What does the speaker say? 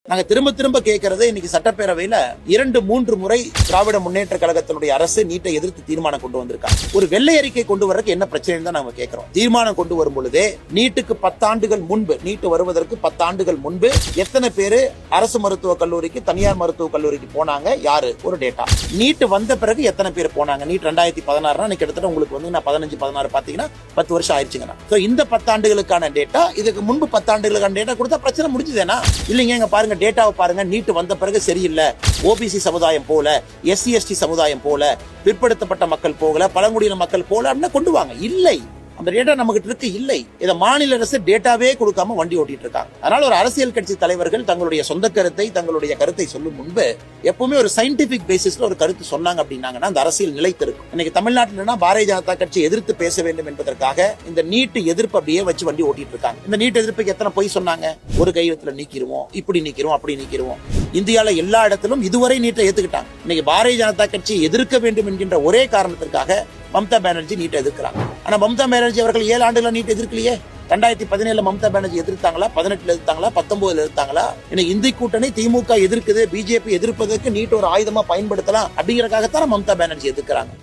நாங்க திரும்ப திரும்ப கேட்கறது இன்னைக்கு சட்டப்பேரவையில 2-3 முறை திராவிட முன்னேற்ற கழகத்தினுடைய அரசு நீட்டை எதிர்த்து தீர்மானம் கொண்டு வந்திருக்காங்க. ஒரு வெள்ளை அறிக்கை கொண்டு வரக்கு என்ன பிரச்சனை தான் நாங்க கேட்கிறோம். தீர்மானம் கொண்டு வரும் பொழுதே நீட்டுக்கு 10 ஆண்டுகள் முன்பு, நீட்டு வருவதற்கு 10 ஆண்டுகள் முன்பு எத்தனை பேரு அரசு மருத்துவக் கல்லூரிக்கு, தனியார் மருத்துவக் கல்லூரிக்கு போனாங்க, யாரு ஒரு டேட்டா. நீட்டு வந்த பிறகு எத்தனை பேர் போனாங்க. நீட் 2016 கிட்டத்தட்ட உங்களுக்கு வந்து 15-16 பாத்தீங்கன்னா 10 வருஷம் ஆயிடுச்சுங்க. இந்த 10 ஆண்டுகளுக்கான டேட்டா, இதுக்கு முன்பு 10 ஆண்டுகளுக்கான டேட்டா கொடுத்தா பிரச்சனை முடிஞ்சுதேனா? இல்லைங்க, பாருங்க டேட்டாவை பாருங்க, நீட் வந்த பிறகு சரியில்லை, ஓபிசி சமுதாயம் போல, எஸ்சி எஸ்டி சமுதாயம் போல, பிற்படுத்தப்பட்ட மக்கள் போகல, பழங்குடியின மக்கள் போல அப்படின்னு கொண்டு வாங்க. இல்லை, அந்த டேட்டா நமக்கு இருக்கு. இல்லை, இதை மாநில அரசு டேட்டாவே கொடுக்காம வண்டி ஓட்டிட்டு இருக்காங்க. அதனால ஒரு அரசியல் கட்சி தலைவர்கள் தங்களுடைய சொந்த கருத்தை, தங்களுடைய கருத்தை சொல்லும் முன்பு எப்பவுமே ஒரு சயின்டிபிக் பேசிஸ்ல ஒரு கருத்து சொன்னாங்க அப்படின்னாங்கன்னா அந்த அரசியல் நிலைத்திருக்கும். இன்னைக்கு தமிழ்நாட்டில் பாரதிய ஜனதா கட்சி எதிர்த்து பேச வேண்டும் என்பதற்காக இந்த நீட்டு எதிர்ப்பு அப்படியே வச்சு வண்டி ஓட்டிட்டு இருக்காங்க. இந்த நீட் எதிர்ப்புக்கு எத்தனை பொய் சொன்னாங்க. ஒரு கையெழுத்துல நீக்கிடுவோம், இப்படி நீக்கிறோம், அப்படி நீக்கிறோம். இந்தியால எல்லா இடத்திலும் இதுவரை நீட்டை ஏத்துக்கிட்டாங்க. இன்னைக்கு பாரதிய ஜனதா கட்சி எதிர்க்க வேண்டும் என்கின்ற ஒரே காரணத்திற்காக மம்தா பானர்ஜி நீட்டை எதிர்க்கிறாங்க. ஆனா மம்தா பானர்ஜி அவர்கள் 7 ஆண்டுகள நீட் எதிர்க்கலையே. 2017 மம்தா பானர்ஜி எதிர்த்தாங்களா, 18 எதிர்த்தாங்களா, 19 எதிர்த்தாங்களா? இன்னைக்கு இந்தி கூட்டணி திமுக எதிர்க்குது, பிஜேபி எதிர்ப்பதற்கு நீட் ஒரு ஆயுதமா பயன்படுத்தலாம் அப்படிங்கறதுக்காகத்தான் மம்தா பானர்ஜி எதிர்க்கிறாங்க.